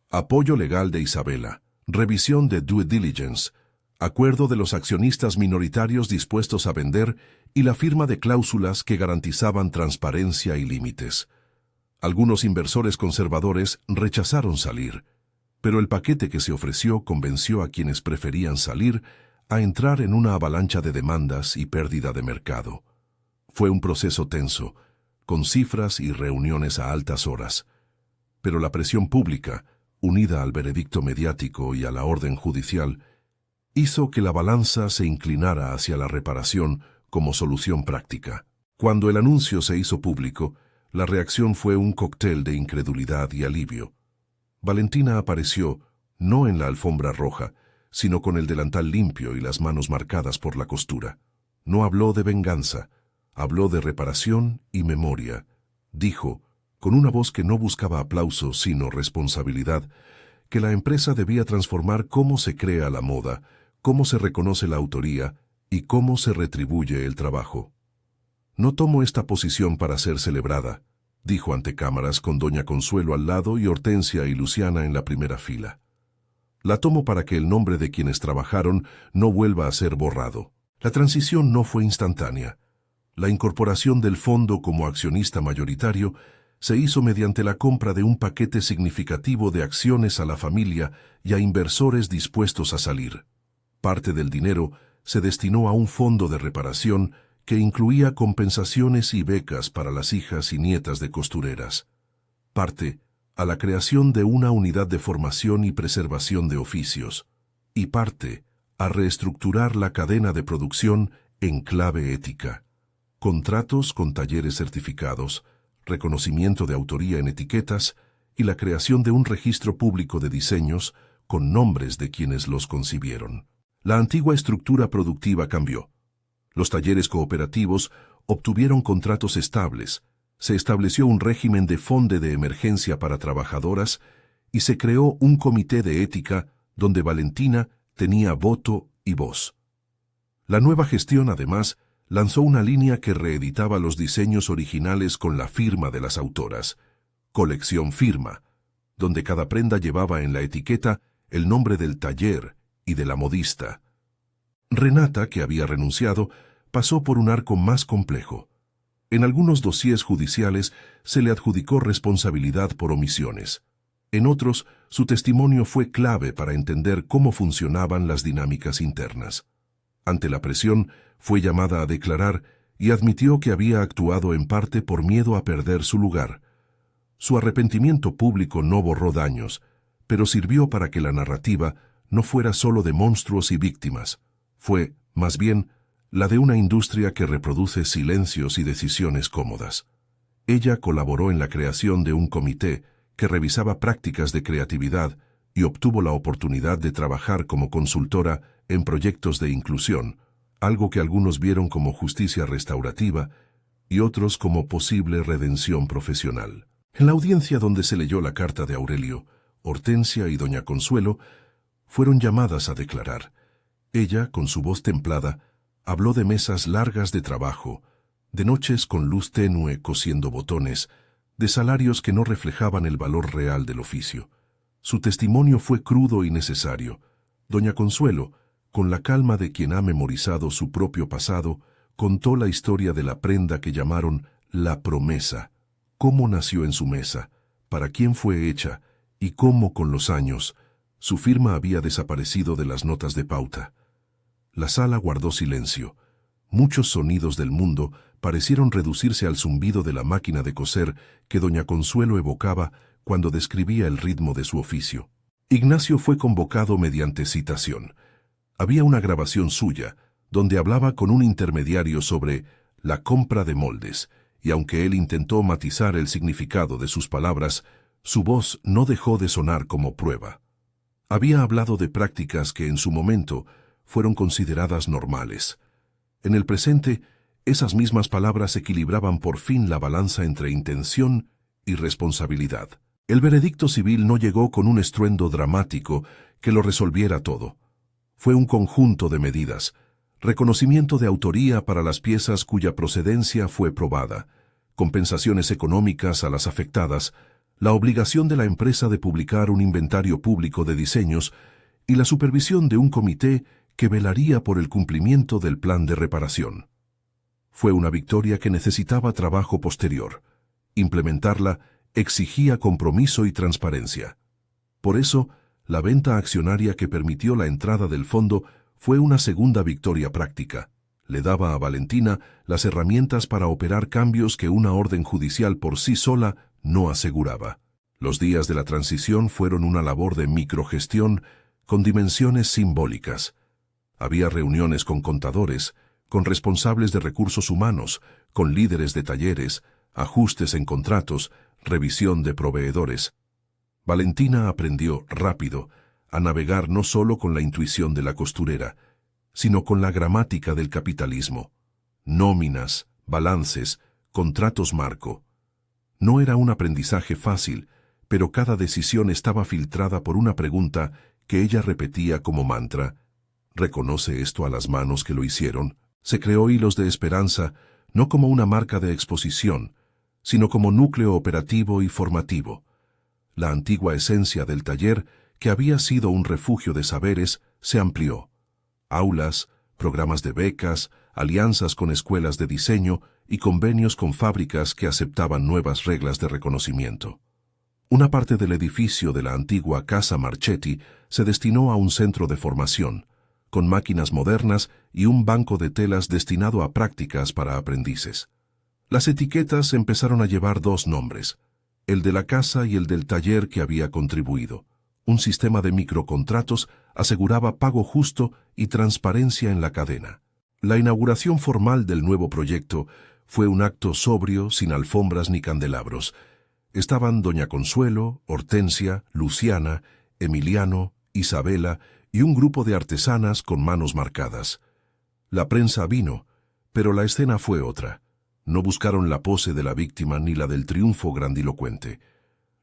apoyo legal de Isabela, revisión de due diligence, acuerdo de los accionistas minoritarios dispuestos a vender y la firma de cláusulas que garantizaban transparencia y límites. Algunos inversores conservadores rechazaron salir, pero el paquete que se ofreció convenció a quienes preferían salir a entrar en una avalancha de demandas y pérdida de mercado. Fue un proceso tenso, con cifras y reuniones a altas horas. Pero la presión pública, unida al veredicto mediático y a la orden judicial, hizo que la balanza se inclinara hacia la reparación como solución práctica. Cuando el anuncio se hizo público, la reacción fue un cóctel de incredulidad y alivio. Valentina apareció, no en la alfombra roja, sino con el delantal limpio y las manos marcadas por la costura. No habló de venganza, habló de reparación y memoria. Dijo, con una voz que no buscaba aplauso sino responsabilidad, que la empresa debía transformar cómo se crea la moda, cómo se reconoce la autoría y cómo se retribuye el trabajo. No tomo esta posición para ser celebrada, dijo ante cámaras con doña Consuelo al lado y Hortensia y Luciana en la primera fila. La tomo para que el nombre de quienes trabajaron no vuelva a ser borrado. La transición no fue instantánea. La incorporación del fondo como accionista mayoritario se hizo mediante la compra de un paquete significativo de acciones a la familia y a inversores dispuestos a salir. Parte del dinero se destinó a un fondo de reparación que incluía compensaciones y becas para las hijas y nietas de costureras. Parte a la creación de una unidad de formación y preservación de oficios, y parte a reestructurar la cadena de producción en clave ética. Contratos con talleres certificados, reconocimiento de autoría en etiquetas y la creación de un registro público de diseños con nombres de quienes los concibieron. La antigua estructura productiva cambió. Los talleres cooperativos obtuvieron contratos estables, se estableció un régimen de fondo de emergencia para trabajadoras y se creó un comité de ética donde Valentina tenía voto y voz. La nueva gestión, además, lanzó una línea que reeditaba los diseños originales con la firma de las autoras, Colección Firma, donde cada prenda llevaba en la etiqueta el nombre del taller y de la modista. Renata, que había renunciado, pasó por un arco más complejo. En algunos dosieres judiciales se le adjudicó responsabilidad por omisiones. En otros, su testimonio fue clave para entender cómo funcionaban las dinámicas internas. Ante la presión, fue llamada a declarar y admitió que había actuado en parte por miedo a perder su lugar. Su arrepentimiento público no borró daños, pero sirvió para que la narrativa no fuera solo de monstruos y víctimas. Fue, más bien, la de una industria que reproduce silencios y decisiones cómodas. Ella colaboró en la creación de un comité que revisaba prácticas de creatividad y obtuvo la oportunidad de trabajar como consultora en proyectos de inclusión, algo que algunos vieron como justicia restaurativa y otros como posible redención profesional. En la audiencia donde se leyó la carta de Aurelio, Hortensia y doña Consuelo fueron llamadas a declarar. Ella, con su voz templada, habló de mesas largas de trabajo, de noches con luz tenue cosiendo botones, de salarios que no reflejaban el valor real del oficio. Su testimonio fue crudo y necesario. Doña Consuelo, con la calma de quien ha memorizado su propio pasado, contó la historia de la prenda que llamaron La Promesa, cómo nació en su mesa, para quién fue hecha y cómo, con los años, su firma había desaparecido de las notas de pauta. La sala guardó silencio. Muchos sonidos del mundo parecieron reducirse al zumbido de la máquina de coser que doña Consuelo evocaba cuando describía el ritmo de su oficio. Ignacio fue convocado mediante citación. Había una grabación suya, donde hablaba con un intermediario sobre la compra de moldes, y aunque él intentó matizar el significado de sus palabras, su voz no dejó de sonar como prueba. Había hablado de prácticas que en su momento fueron consideradas normales. En el presente, esas mismas palabras equilibraban por fin la balanza entre intención y responsabilidad. El veredicto civil no llegó con un estruendo dramático que lo resolviera todo. Fue un conjunto de medidas: reconocimiento de autoría para las piezas cuya procedencia fue probada, compensaciones económicas a las afectadas, la obligación de la empresa de publicar un inventario público de diseños y la supervisión de un comité que velaría por el cumplimiento del plan de reparación. Fue una victoria que necesitaba trabajo posterior. Implementarla exigía compromiso y transparencia. Por eso, la venta accionaria que permitió la entrada del fondo fue una segunda victoria práctica. Le daba a Valentina las herramientas para operar cambios que una orden judicial por sí sola no aseguraba. Los días de la transición fueron una labor de microgestión con dimensiones simbólicas. Había reuniones con contadores, con responsables de recursos humanos, con líderes de talleres, ajustes en contratos, revisión de proveedores. Valentina aprendió rápido a navegar no solo con la intuición de la costurera, sino con la gramática del capitalismo. Nóminas, balances, contratos marco. No era un aprendizaje fácil, pero cada decisión estaba filtrada por una pregunta que ella repetía como mantra. ¿Reconoce esto a las manos que lo hicieron? Se creó hilos de esperanza, no como una marca de exposición, sino como núcleo operativo y formativo. La antigua esencia del taller, que había sido un refugio de saberes, se amplió. Aulas, programas de becas, alianzas con escuelas de diseño y convenios con fábricas que aceptaban nuevas reglas de reconocimiento. Una parte del edificio de la antigua Casa Marchetti se destinó a un centro de formación, con máquinas modernas y un banco de telas destinado a prácticas para aprendices. Las etiquetas empezaron a llevar dos nombres, el de la casa y el del taller que había contribuido. Un sistema de microcontratos aseguraba pago justo y transparencia en la cadena. La inauguración formal del nuevo proyecto fue un acto sobrio, sin alfombras ni candelabros. Estaban doña Consuelo, Hortensia, Luciana, Emiliano, Isabela y un grupo de artesanas con manos marcadas. La prensa vino, pero la escena fue otra. No buscaron la pose de la víctima ni la del triunfo grandilocuente.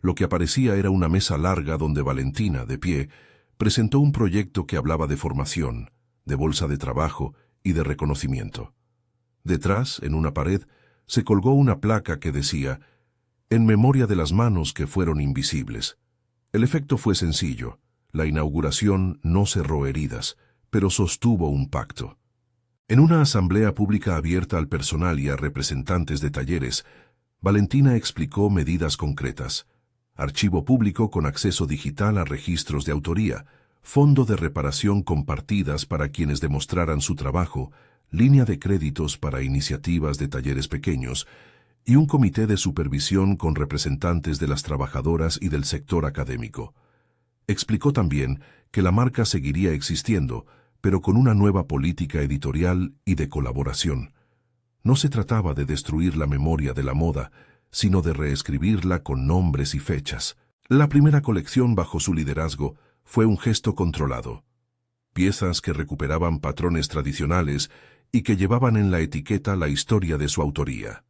Lo que aparecía era una mesa larga donde Valentina, de pie, presentó un proyecto que hablaba de formación, de bolsa de trabajo y de reconocimiento. Detrás, en una pared, se colgó una placa que decía «En memoria de las manos que fueron invisibles». El efecto fue sencillo. La inauguración no cerró heridas, pero sostuvo un pacto. En una asamblea pública abierta al personal y a representantes de talleres, Valentina explicó medidas concretas: archivo público con acceso digital a registros de autoría, fondo de reparación compartidas para quienes demostraran su trabajo, línea de créditos para iniciativas de talleres pequeños y un comité de supervisión con representantes de las trabajadoras y del sector académico. Explicó también que la marca seguiría existiendo, pero con una nueva política editorial y de colaboración. No se trataba de destruir la memoria de la moda, sino de reescribirla con nombres y fechas. La primera colección bajo su liderazgo fue un gesto controlado. Piezas que recuperaban patrones tradicionales y que llevaban en la etiqueta la historia de su autoría.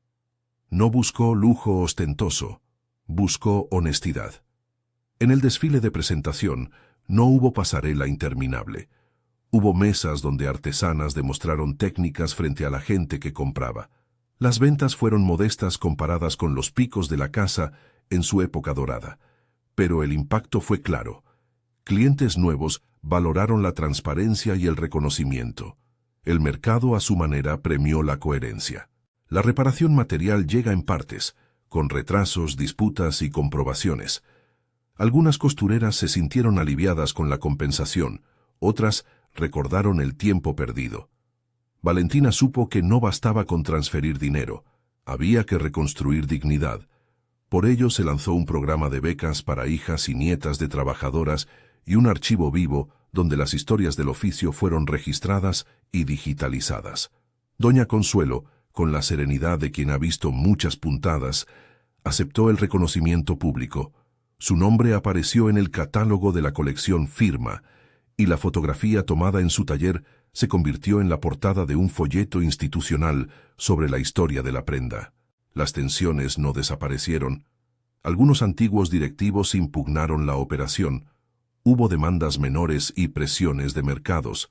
No buscó lujo ostentoso, buscó honestidad. En el desfile de presentación no hubo pasarela interminable. Hubo mesas donde artesanas demostraron técnicas frente a la gente que compraba. Las ventas fueron modestas comparadas con los picos de la casa en su época dorada, pero el impacto fue claro. Clientes nuevos valoraron la transparencia y el reconocimiento. El mercado a su manera premió la coherencia. La reparación material llega en partes, con retrasos, disputas y comprobaciones. Algunas costureras se sintieron aliviadas con la compensación, otras recordaron el tiempo perdido. Valentina supo que no bastaba con transferir dinero, había que reconstruir dignidad. Por ello se lanzó un programa de becas para hijas y nietas de trabajadoras y un archivo vivo donde las historias del oficio fueron registradas y digitalizadas. Doña Consuelo, con la serenidad de quien ha visto muchas puntadas, aceptó el reconocimiento público. Su nombre apareció en el catálogo de la colección Firma, y la fotografía tomada en su taller se convirtió en la portada de un folleto institucional sobre la historia de la prenda. Las tensiones no desaparecieron. Algunos antiguos directivos impugnaron la operación. Hubo demandas menores y presiones de mercados.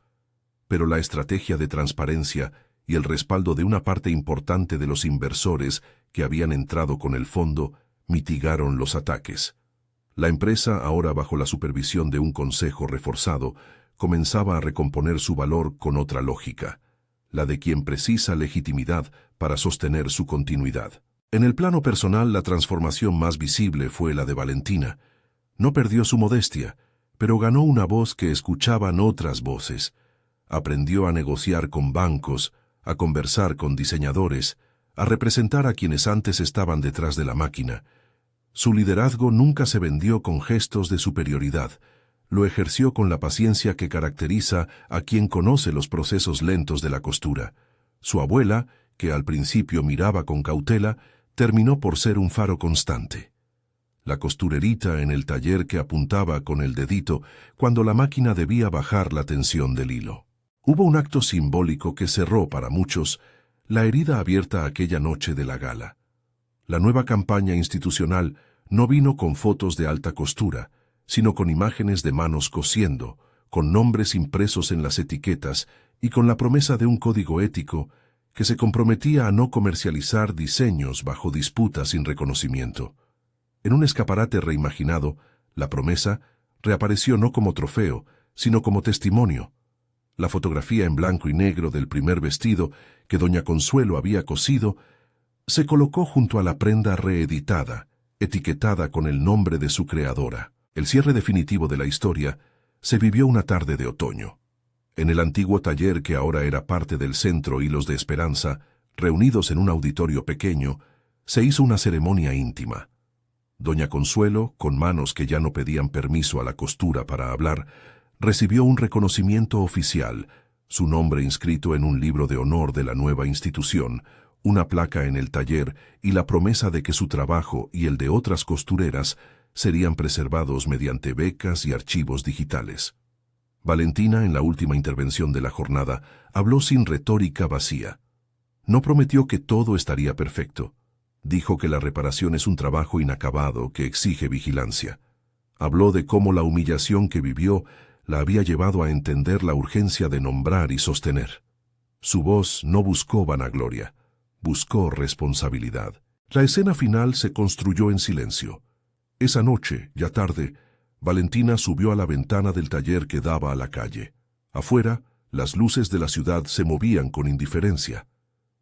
Pero la estrategia de transparencia y el respaldo de una parte importante de los inversores que habían entrado con el fondo mitigaron los ataques. La empresa, ahora bajo la supervisión de un consejo reforzado, comenzaba a recomponer su valor con otra lógica, la de quien precisa legitimidad para sostener su continuidad. En el plano personal, la transformación más visible fue la de Valentina. No perdió su modestia, pero ganó una voz que escuchaban otras voces. Aprendió a negociar con bancos, a conversar con diseñadores, a representar a quienes antes estaban detrás de la máquina. Su liderazgo nunca se vendió con gestos de superioridad, lo ejerció con la paciencia que caracteriza a quien conoce los procesos lentos de la costura. Su abuela, que al principio miraba con cautela, terminó por ser un faro constante. La costurerita en el taller que apuntaba con el dedito cuando la máquina debía bajar la tensión del hilo. Hubo un acto simbólico que cerró para muchos la herida abierta aquella noche de la gala. La nueva campaña institucional no vino con fotos de alta costura, sino con imágenes de manos cosiendo, con nombres impresos en las etiquetas y con la promesa de un código ético que se comprometía a no comercializar diseños bajo disputa sin reconocimiento. En un escaparate reimaginado, la promesa reapareció no como trofeo, sino como testimonio. La fotografía en blanco y negro del primer vestido que doña Consuelo había cosido se colocó junto a la prenda reeditada, etiquetada con el nombre de su creadora. El cierre definitivo de la historia se vivió una tarde de otoño. En el antiguo taller que ahora era parte del Centro Hilos de Esperanza, reunidos en un auditorio pequeño, se hizo una ceremonia íntima. Doña Consuelo, con manos que ya no pedían permiso a la costura para hablar, recibió un reconocimiento oficial, su nombre inscrito en un libro de honor de la nueva institución, una placa en el taller y la promesa de que su trabajo y el de otras costureras serían preservados mediante becas y archivos digitales. Valentina, en la última intervención de la jornada, habló sin retórica vacía. No prometió que todo estaría perfecto. Dijo que la reparación es un trabajo inacabado que exige vigilancia. Habló de cómo la humillación que vivió la había llevado a entender la urgencia de nombrar y sostener. Su voz no buscó vanagloria, buscó responsabilidad. La escena final se construyó en silencio. Esa noche, ya tarde, Valentina subió a la ventana del taller que daba a la calle. Afuera, las luces de la ciudad se movían con indiferencia.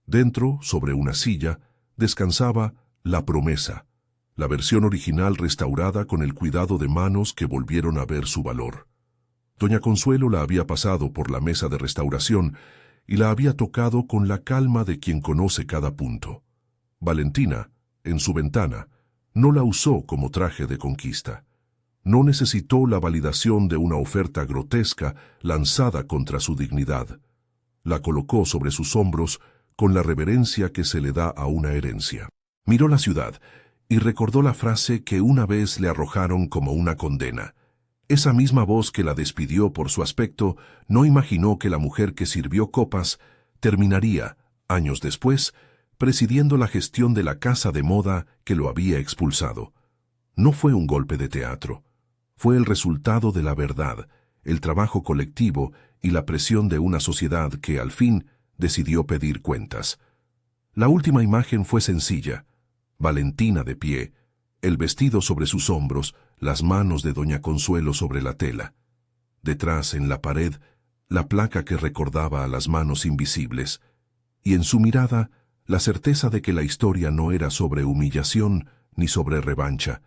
Dentro, sobre una silla, descansaba La Promesa, la versión original restaurada con el cuidado de manos que volvieron a ver su valor. Doña Consuelo la había pasado por la mesa de restauración y la había tocado con la calma de quien conoce cada punto. Valentina, en su ventana, no la usó como traje de conquista. No necesitó la validación de una oferta grotesca lanzada contra su dignidad. La colocó sobre sus hombros con la reverencia que se le da a una herencia. Miró la ciudad y recordó la frase que una vez le arrojaron como una condena. Esa misma voz que la despidió por su aspecto no imaginó que la mujer que sirvió copas terminaría, años después, presidiendo la gestión de la casa de moda que lo había expulsado. No fue un golpe de teatro. Fue el resultado de la verdad, el trabajo colectivo y la presión de una sociedad que, al fin, decidió pedir cuentas. La última imagen fue sencilla. Valentina de pie, el vestido sobre sus hombros, las manos de Doña Consuelo sobre la tela. Detrás, en la pared, la placa que recordaba a las manos invisibles, y en su mirada, la certeza de que la historia no era sobre humillación ni sobre revancha,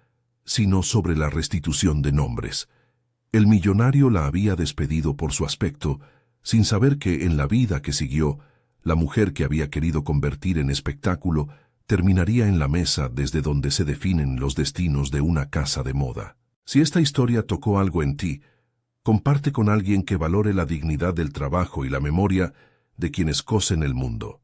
sino sobre la restitución de nombres. El millonario la había despedido por su aspecto, sin saber que en la vida que siguió, la mujer que había querido convertir en espectáculo terminaría en la mesa desde donde se definen los destinos de una casa de moda. Si esta historia tocó algo en ti, comparte con alguien que valore la dignidad del trabajo y la memoria de quienes cosen el mundo.